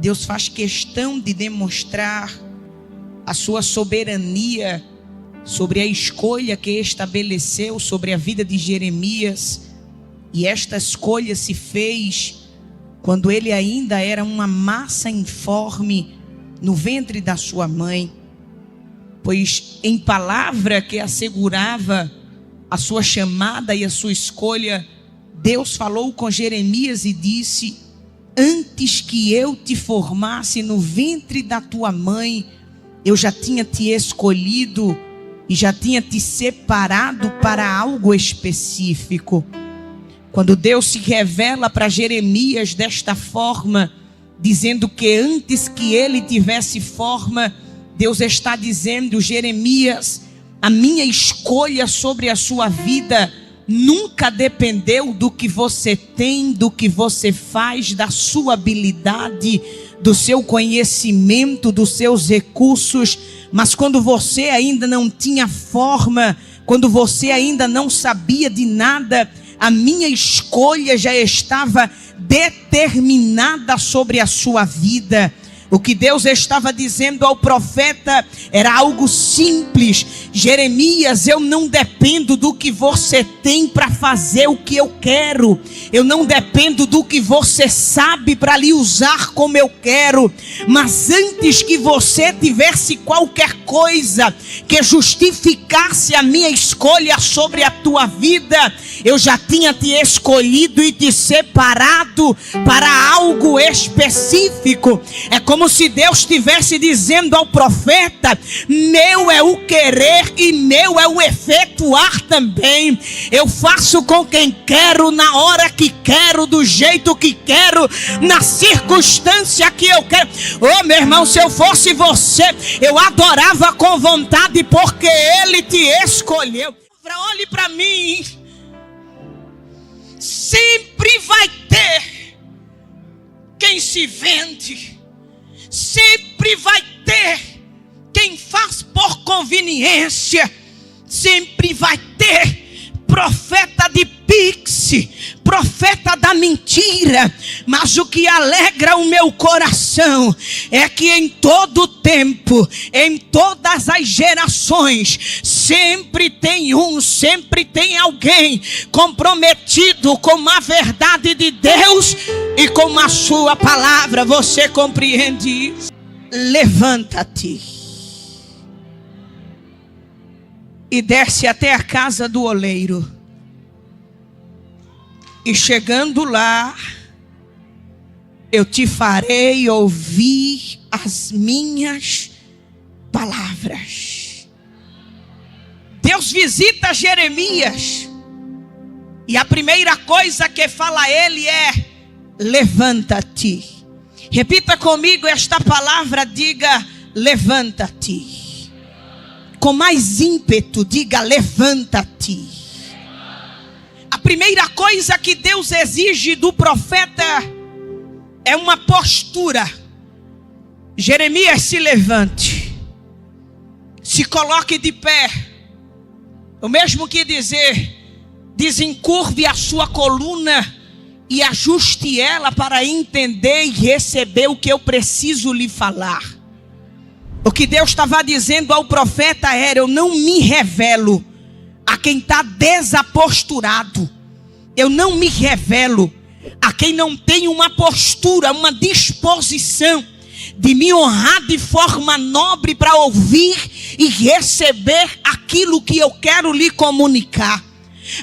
Deus faz questão de demonstrar a sua soberania sobre a escolha que estabeleceu sobre a vida de Jeremias. E esta escolha se fez quando ele ainda era uma massa informe no ventre da sua mãe. Pois em palavra que assegurava a sua chamada e a sua escolha, Deus falou com Jeremias e disse: antes que eu te formasse no ventre da tua mãe, eu já tinha te escolhido e já tinha te separado para algo específico. Quando Deus se revela para Jeremias desta forma, dizendo que antes que ele tivesse forma, Deus está dizendo: Jeremias, a minha escolha sobre a sua vida nunca dependeu do que você tem, do que você faz, da sua habilidade, do seu conhecimento, dos seus recursos. Mas quando você ainda não tinha forma, quando você ainda não sabia de nada, a minha escolha já estava determinada sobre a sua vida. O que Deus estava dizendo ao profeta era algo simples: Jeremias, eu não dependo do que você tem para fazer o que eu quero. Eu não dependo do que você sabe para lhe usar como eu quero. Mas antes que você tivesse qualquer coisa que justificasse a minha escolha sobre a tua vida, eu já tinha te escolhido e te separado para algo específico. É como se Deus estivesse dizendo ao profeta: meu é o querer e meu é o efetuar também. Eu faço com quem quero, na hora que quero, do jeito que quero, na circunstância que eu quero. Oh, meu irmão, se eu fosse você, eu adorava com vontade, porque Ele te escolheu. Olhe para mim. Sempre vai ter quem se vende, sempre vai ter quem faz por conveniência, sempre vai ter profeta de pix, profeta da mentira. Mas o que alegra o meu coração é que em todo tempo, em todas as gerações, sempre tem alguém comprometido com a verdade de Deus e com a sua palavra. Você compreende isso? Levanta-te e desce até a casa do oleiro. E chegando lá, eu te farei ouvir as minhas palavras. Deus visita Jeremias, e a primeira coisa que fala a ele é: levanta-te. Repita comigo esta palavra, diga: levanta-te. Com mais ímpeto, diga: levanta-te. A primeira coisa que Deus exige do profeta é uma postura. Jeremias, se levante, se coloque de pé. O mesmo que dizer: desencurve a sua coluna e ajuste ela para entender e receber o que eu preciso lhe falar. O que Deus estava dizendo ao profeta era: eu não me revelo a quem está desaposturado. Eu não me revelo a quem não tem uma postura, uma disposição de me honrar de forma nobre para ouvir e receber aquilo que eu quero lhe comunicar.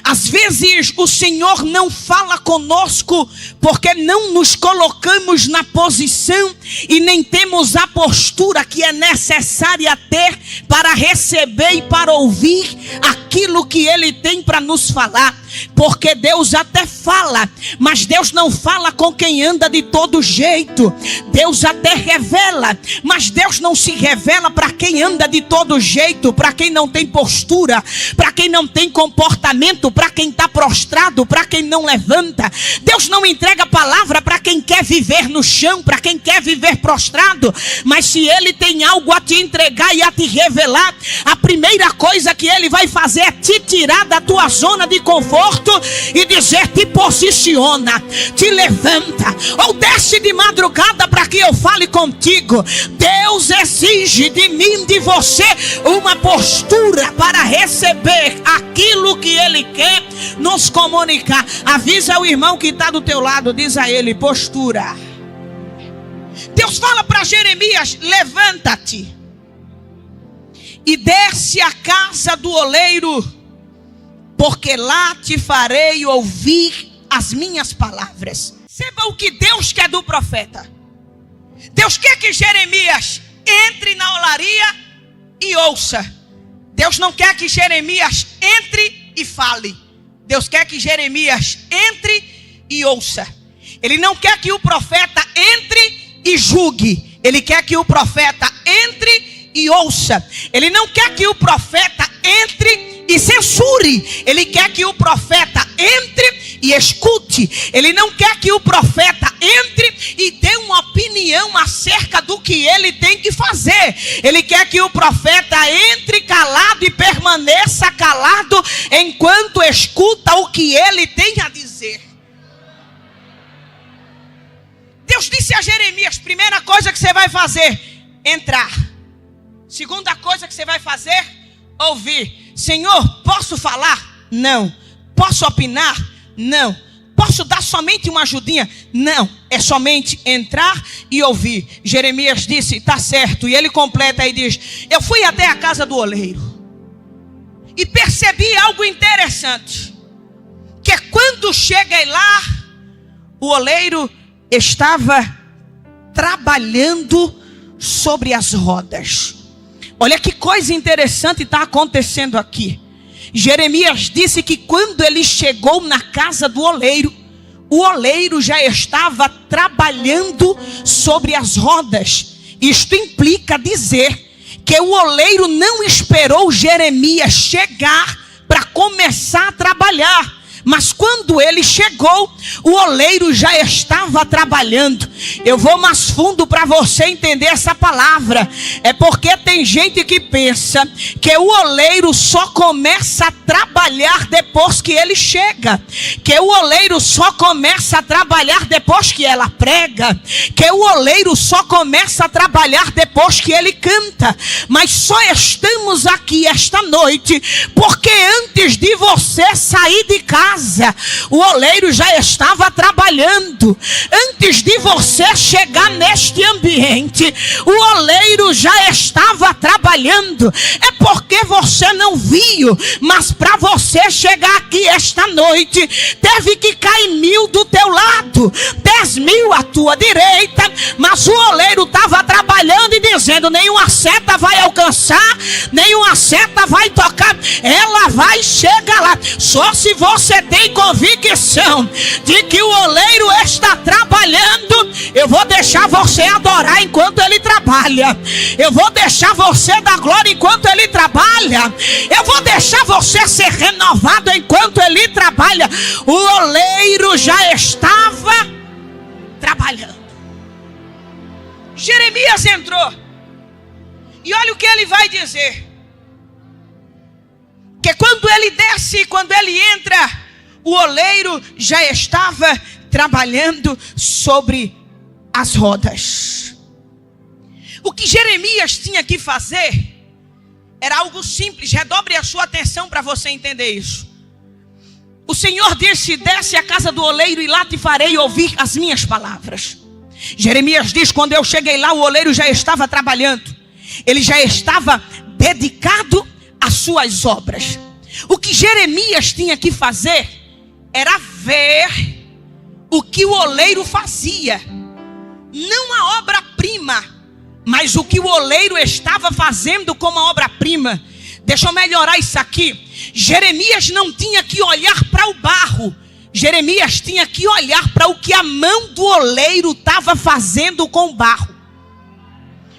Às vezes o Senhor não fala conosco porque não nos colocamos na posição e nem temos a postura que é necessária ter para receber e para ouvir aquilo que Ele tem para nos falar. Porque Deus até fala, mas Deus não fala com quem anda de todo jeito. Deus até revela, mas Deus não se revela para quem anda de todo jeito, para quem não tem postura, para quem não tem comportamento, para quem está prostrado, para quem não levanta. Deus não entrega a palavra para quem quer viver no chão, para quem quer viver prostrado. Mas se Ele tem algo a te entregar e a te revelar, a primeira coisa que Ele vai fazer fazer é te tirar da tua zona de conforto e dizer: te posiciona, te levanta, ou desce de madrugada para que eu fale contigo. Deus exige de mim, de você, uma postura para receber aquilo que Ele quer nos comunicar. Avisa o irmão que está do teu lado, diz a ele: postura. Deus fala para Jeremias: levanta-te e desce à casa do oleiro, porque lá te farei ouvir as minhas palavras. Saiba o que Deus quer do profeta. Deus quer que Jeremias entre na olaria e ouça. Deus não quer que Jeremias entre e fale. Deus quer que Jeremias entre e ouça. Ele não quer que o profeta entre e julgue. Ele quer que o profeta entre e ouça. Ele não quer que o profeta entre e censure. Ele quer que o profeta entre e escute. Ele não quer que o profeta entre e dê uma opinião acerca do que ele tem que fazer. Ele quer que o profeta entre calado e permaneça calado enquanto escuta o que ele tem a dizer. Deus disse a Jeremias: primeira coisa que você vai fazer, entrar. Segunda coisa que você vai fazer, ouvir. Senhor, posso falar? Não. Posso opinar? Não. Posso dar somente uma ajudinha? Não. É somente entrar e ouvir. Jeremias disse: está certo. E ele completa e diz: eu fui até a casa do oleiro e percebi algo interessante, que quando cheguei lá, o oleiro estava trabalhando sobre as rodas. Olha que coisa interessante está acontecendo aqui. Jeremias disse que quando ele chegou na casa do oleiro, o oleiro já estava trabalhando sobre as rodas. Isto implica dizer que o oleiro não esperou Jeremias chegar para começar a trabalhar. Mas quando ele chegou, o oleiro já estava trabalhando. Eu vou mais fundo para você entender essa palavra. É porque tem gente que pensa que o oleiro só começa a trabalhar depois que ele chega. Que o oleiro só começa a trabalhar depois que ela prega. Que o oleiro só começa a trabalhar depois que ele canta. Mas só estamos aqui esta noite porque antes de você sair de casa, o oleiro já estava trabalhando. Antes de você chegar neste ambiente, o oleiro já estava trabalhando. É porque você não viu, mas para você chegar aqui esta noite, teve que cair 1000 do teu lado, 10.000 à tua direita, mas o oleiro estava trabalhando e dizendo: nenhuma seta vai alcançar, nenhuma seta vai tocar, ela vai chegar lá. Só se você tem convicção de que o oleiro está trabalhando, eu vou deixar você adorar enquanto ele trabalha. Eu vou deixar você dar glória enquanto ele trabalha. Eu vou deixar você ser renovado enquanto ele trabalha. O oleiro já estava trabalhando. Jeremias entrou. E olha o que ele vai dizer. Que quando ele desce, quando ele entra, o oleiro já estava trabalhando sobre as rodas. O que Jeremias tinha que fazer era algo simples. Redobre a sua atenção para você entender isso. O Senhor disse: desce à casa do oleiro e lá te farei ouvir as minhas palavras. Jeremias diz: quando eu cheguei lá, o oleiro já estava trabalhando. Ele já estava dedicado às suas obras. O que Jeremias tinha que fazer era ver o que o oleiro fazia. Não a obra-prima, mas o que o oleiro estava fazendo como a obra-prima. Deixa eu melhorar isso aqui. Jeremias não tinha que olhar para o barro. Jeremias tinha que olhar para o que a mão do oleiro estava fazendo com o barro.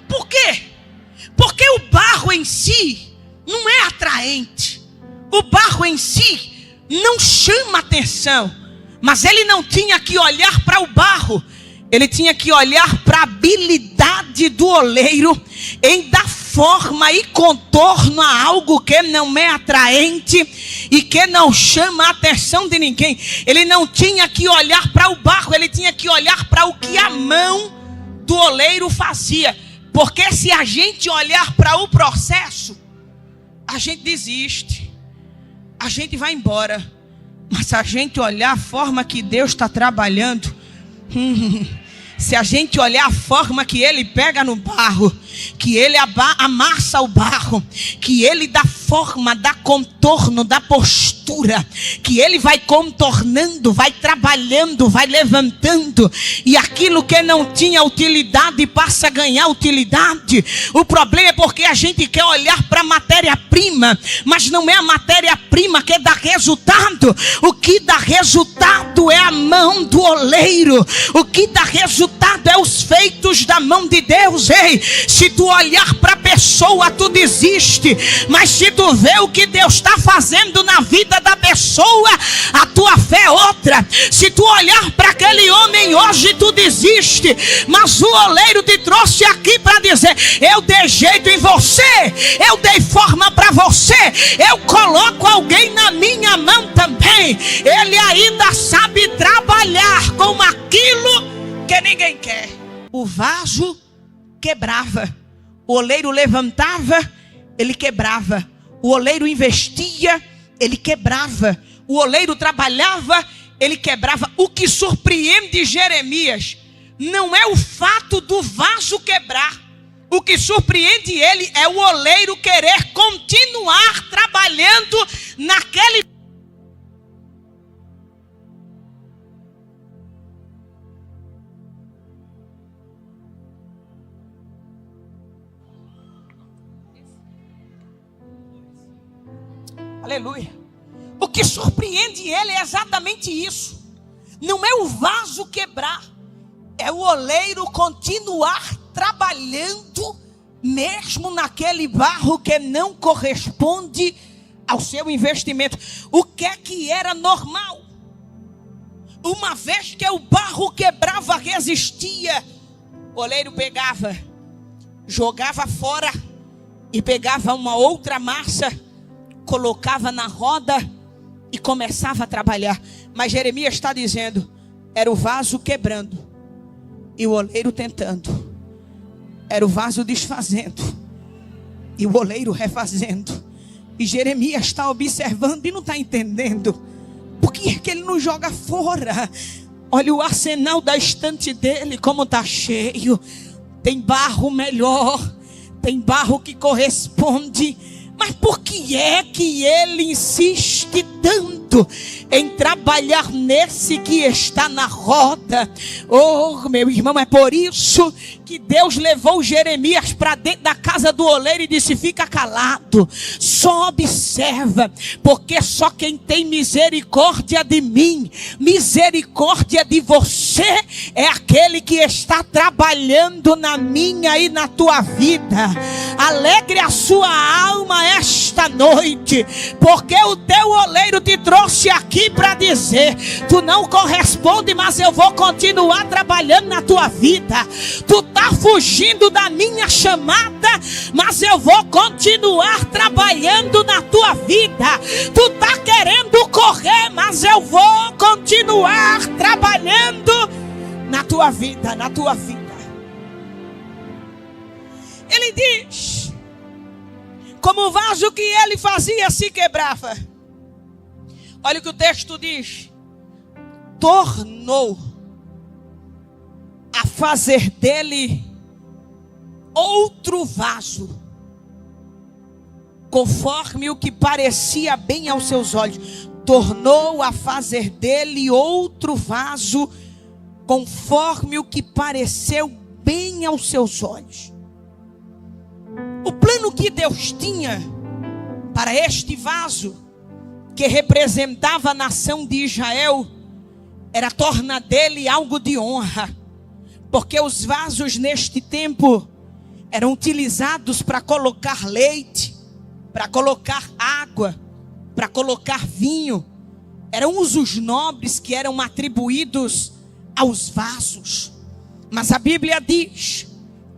Por quê? Porque o barro em si não é atraente. O barro em si não chama atenção. Mas ele não tinha que olhar para o barro. Ele tinha que olhar para a habilidade do oleiro em dar forma e contorno a algo que não é atraente e que não chama a atenção de ninguém. Ele não tinha que olhar para o barro, ele tinha que olhar para o que a mão do oleiro fazia. Porque se a gente olhar para o processo, a gente desiste, a gente vai embora. Mas se a gente olhar a forma que Deus está trabalhando, se a gente olhar a forma que Ele pega no barro, que Ele amassa o barro, que Ele dá forma, dá contorno, dá postura, que Ele vai contornando, vai trabalhando, vai levantando, e aquilo que não tinha utilidade passa a ganhar utilidade. O problema é porque a gente quer olhar para a matéria-prima, mas não é a matéria-prima que dá resultado. O que dá resultado é a mão do oleiro. O que dá resultado é os feitos da mão de Deus. Ei, se tu olhar para a pessoa, tu desiste, mas se tu vê o que Deus está fazendo na vida da pessoa, a tua fé é outra. Se tu olhar para aquele homem hoje, tu desiste, mas o oleiro te trouxe aqui para dizer: eu dei jeito em você, eu dei forma para você, eu coloco alguém na minha mão também. Ele ainda sabe trabalhar com aquilo que ninguém quer. O vaso quebrava, o oleiro levantava, ele quebrava. O oleiro investia, ele quebrava. O oleiro trabalhava, ele quebrava. O que surpreende Jeremias não é o fato do vaso quebrar. O que surpreende ele é o oleiro querer continuar trabalhando naquele. Aleluia. O que surpreende ele é exatamente isso. Não é o vaso quebrar, é o oleiro continuar trabalhando mesmo naquele barro que não corresponde ao seu investimento. O que é que era normal? Uma vez que o barro quebrava, resistia, o oleiro pegava, jogava fora e pegava uma outra massa, colocava na roda e começava a trabalhar. Mas Jeremias está dizendo: era o vaso quebrando e o oleiro tentando, era o vaso desfazendo e o oleiro refazendo. E Jeremias está observando e não está entendendo. Por que é que ele não joga fora? Olha o arsenal da estante dele, como está cheio. Tem barro melhor, tem barro que corresponde. Mas por que é que ele insiste tanto em trabalhar nesse que está na roda? Oh, meu irmão, é por isso que Deus levou Jeremias para dentro da casa do oleiro e disse: fica calado, só observa, porque só quem tem misericórdia de mim, misericórdia de você, é aquele que está trabalhando na minha e na tua vida. Alegre a sua alma esta noite, porque o teu oleiro te trouxe aqui para dizer: tu não corresponde, mas eu vou continuar trabalhando na tua vida. Tu tá fugindo da minha chamada, mas eu vou continuar trabalhando na tua vida. Tu tá querendo correr, mas eu vou continuar trabalhando na tua vida, na tua vida. Ele diz: como o vaso que ele fazia se quebrava. Olha o que o texto diz: tornou a fazer dele outro vaso, conforme o que parecia bem aos seus olhos. Tornou a fazer dele outro vaso, conforme o que pareceu bem aos seus olhos. O plano que Deus tinha para este vaso, que representava a nação de Israel, era tornar dele algo de honra. Porque os vasos neste tempo eram utilizados para colocar leite, para colocar água, para colocar vinho. Eram usos nobres que eram atribuídos aos vasos. Mas a Bíblia diz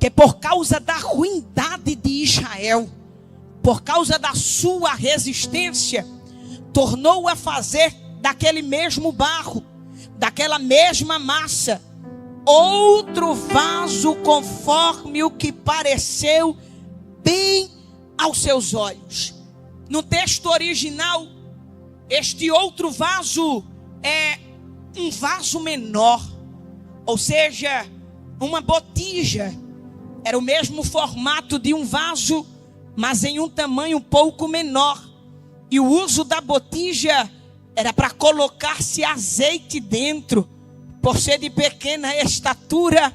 que por causa da ruindade de Israel, por causa da sua resistência, tornou a fazer daquele mesmo barro, daquela mesma massa, outro vaso conforme o que pareceu bem aos seus olhos. No texto original, este outro vaso é um vaso menor, ou seja, uma botija. Era o mesmo formato de um vaso, mas em um tamanho um pouco menor. E o uso da botija era para colocar-se azeite dentro. Por ser de pequena estatura,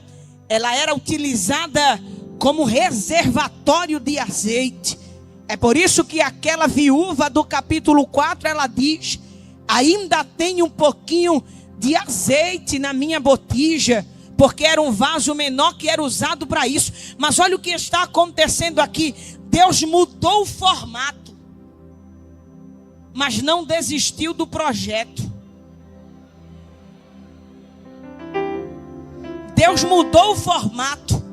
ela era utilizada como reservatório de azeite. É por isso que aquela viúva do capítulo 4, ela diz: ainda tem um pouquinho de azeite na minha botija, porque era um vaso menor que era usado para isso. Mas olha o que está acontecendo aqui. Deus mudou o formato, mas não desistiu do projeto. Deus mudou o formato,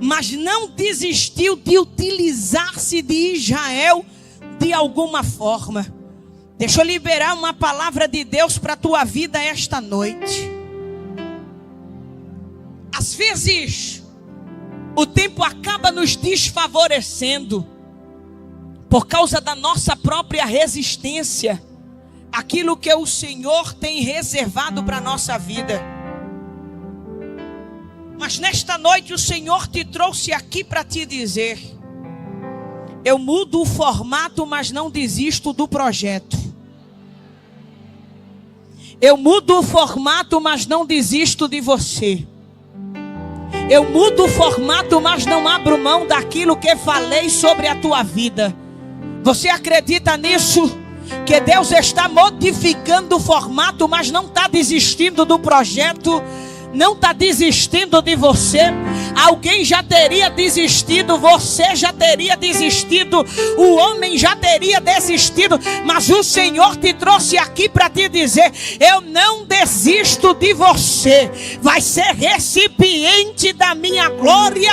mas não desistiu de utilizar-se de Israel de alguma forma. Deixa eu liberar uma palavra de Deus para a tua vida esta noite. Às vezes, o tempo acaba nos desfavorecendo por causa da nossa própria resistência, aquilo que o Senhor tem reservado para a nossa vida. Mas nesta noite o Senhor te trouxe aqui para te dizer: eu mudo o formato, mas não desisto do projeto. Eu mudo o formato, mas não desisto de você. Eu mudo o formato, mas não abro mão daquilo que falei sobre a tua vida. Você acredita nisso? Que Deus está modificando o formato, mas não está desistindo do projeto. Não está desistindo de você. Alguém já teria desistido, você já teria desistido, o homem já teria desistido, mas o Senhor te trouxe aqui para te dizer: eu não desisto de você, vai ser recipiente da minha glória,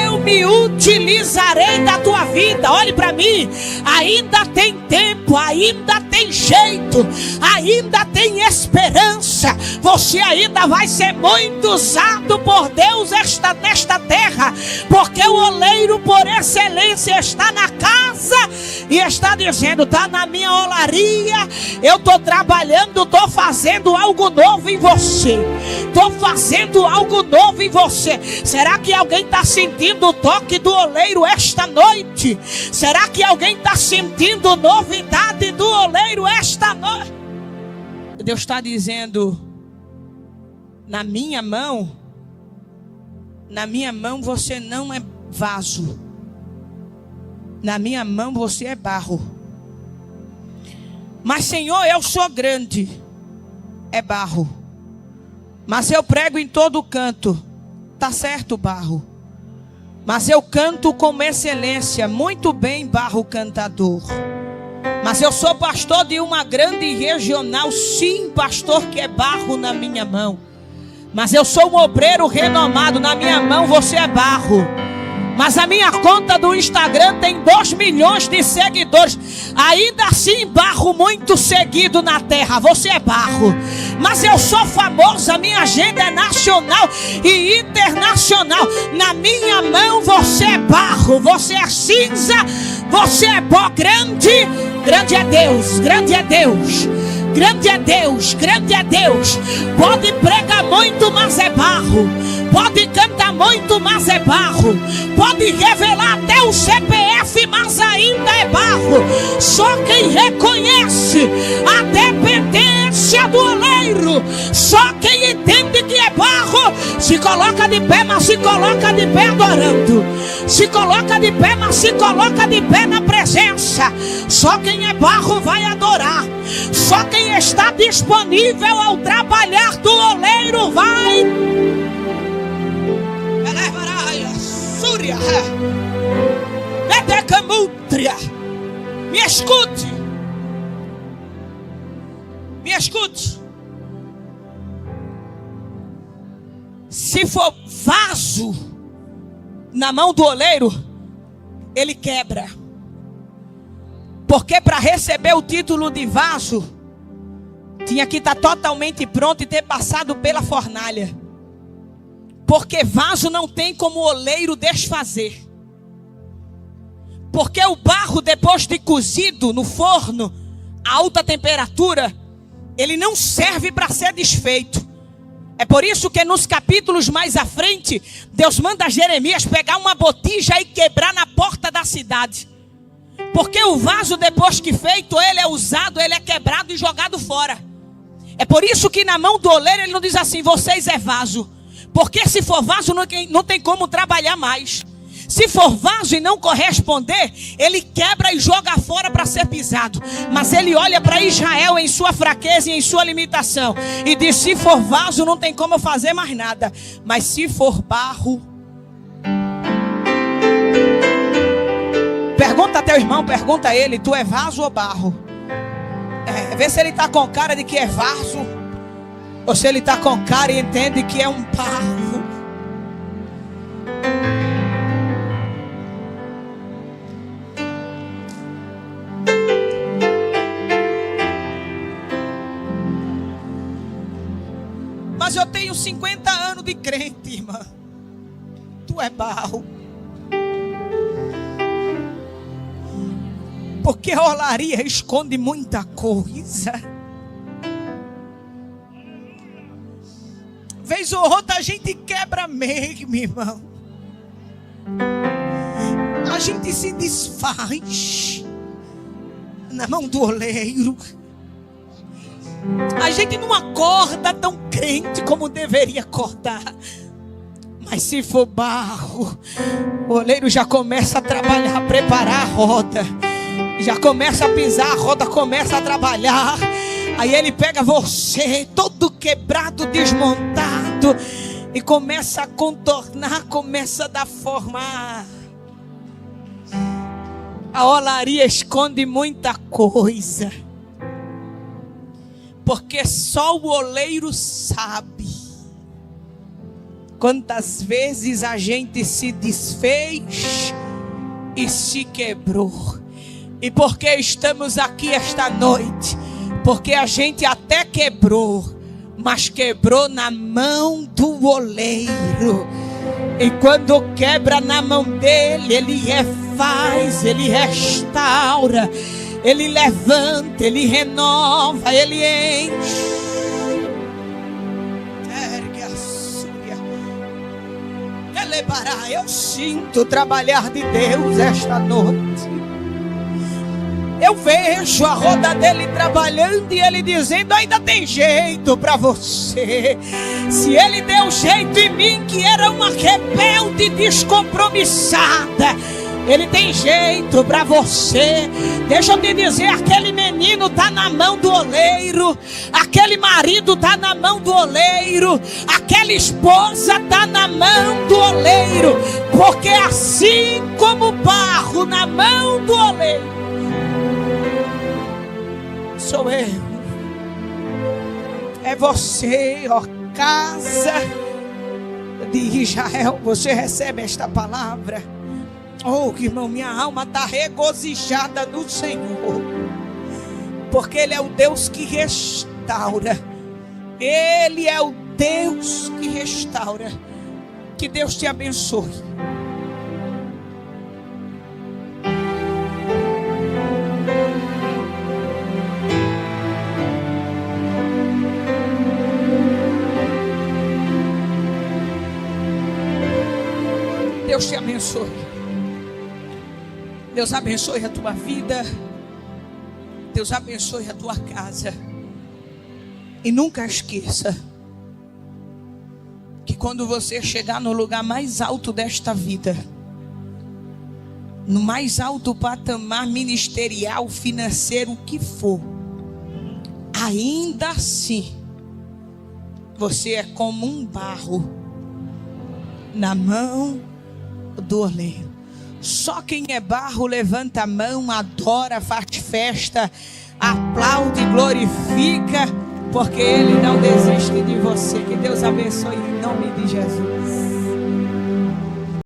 eu me utilizarei da tua vida. Olhe para mim, ainda tem tempo, ainda tem jeito, ainda tem esperança, você ainda vai ser muito usado por Deus nesta terra, porque o oleiro por excelência está na casa e está dizendo: está na minha olaria, eu estou trabalhando, estou fazendo algo novo em você, estou fazendo algo novo em você. Será que alguém está sentindo o toque do oleiro esta noite? Será que alguém está sentindo novidade do oleiro esta noite? Deus está dizendo: na minha mão você não é vaso. Na minha mão você é barro. Mas Senhor, eu sou grande. É barro. Mas eu prego em todo canto. Tá certo, barro. Mas eu canto com excelência. Muito bem, barro cantador. Mas eu sou pastor de uma grande regional. Sim, pastor, que é barro na minha mão. Mas eu sou um obreiro renomado. Na minha mão você é barro. Mas a minha conta do Instagram tem 2 milhões de seguidores. Ainda assim, barro muito seguido na terra. Você é barro. Mas eu sou famoso. A minha agenda é nacional e internacional. Na minha mão você é barro. Você é cinza. Você é pó. Grande. Grande é Deus. Grande é Deus. Grande é Deus, grande é Deus. Pode pregar muito, mas é barro. Pode cantar muito, mas é barro. Pode revelar até o CPF, mas ainda é barro. Só quem reconhece a dependência do oleiro, só quem entende que é barro, se coloca de pé, mas se coloca de pé adorando. Se coloca de pé, mas se coloca de pé na presença. Só quem é barro vai adorar. Só quem está disponível ao trabalhar do oleiro vai. Me escute. Me escute. Se for vaso, na mão do oleiro, ele quebra. Porque para receber o título de vaso, tinha que estar totalmente pronto e ter passado pela fornalha. Porque vaso não tem como o oleiro desfazer. Porque o barro, depois de cozido no forno, a alta temperatura, ele não serve para ser desfeito. É por isso que nos capítulos mais à frente, Deus manda Jeremias pegar uma botija e quebrar na porta da cidade. Porque o vaso, depois que feito, ele é usado, ele é quebrado e jogado fora. É por isso que na mão do oleiro ele não diz assim: vocês é vaso. Porque se for vaso não tem como trabalhar mais. Se for vaso e não corresponder, ele quebra e joga fora para ser pisado. Mas ele olha para Israel em sua fraqueza e em sua limitação e diz: se for vaso não tem como fazer mais nada. Mas se for barro, pergunta a teu irmão, pergunta a ele: tu é vaso ou barro? Vê se ele está com cara de que é vaso, ou se ele está com cara e entende que é um barro. Mas eu tenho 50 anos de crente, irmã. Tu é barro. Porque a olaria esconde muita coisa. Vez ou outra a gente quebra mesmo, irmão. A gente se desfaz na mão do oleiro. A gente não acorda tão crente como deveria acordar. Mas se for barro, o oleiro já começa a trabalhar, a preparar a roda. Já começa a pisar, a roda começa a trabalhar. Aí ele pega você, todo quebrado, desmontado, e começa a contornar, começa a dar forma. A olaria esconde muita coisa. Porque só o oleiro sabe quantas vezes a gente se desfez e se quebrou. E por que estamos aqui esta noite? Porque a gente até quebrou, mas quebrou na mão do oleiro. E quando quebra na mão dele, ele refaz, ele restaura, ele levanta, ele renova, ele enche. Ergue a súria. Elevará. Eu sinto o trabalhar de Deus esta noite. Eu vejo a roda dele trabalhando e ele dizendo: ainda tem jeito para você. Se ele deu jeito em mim, que era uma rebelde descompromissada, ele tem jeito para você. Deixa eu te dizer, aquele menino está na mão do oleiro, aquele marido está na mão do oleiro, aquela esposa está na mão do oleiro. Porque assim como o barro na mão do oleiro, sou eu, é você, ó casa de Israel. Você recebe esta palavra? Oh, irmão, minha alma está regozijada no Senhor, porque Ele é o Deus que restaura. Ele é o Deus que restaura. Que Deus te abençoe. Deus te abençoe. Deus abençoe a tua vida. Deus abençoe a tua casa. E nunca esqueça que quando você chegar no lugar mais alto desta vida, no mais alto patamar ministerial, financeiro, o que for, ainda assim você é como um barro na mão do oleiro. Só quem é barro levanta a mão, adora, faz festa, aplaude, glorifica, porque Ele não desiste de você. Que Deus abençoe em nome de Jesus.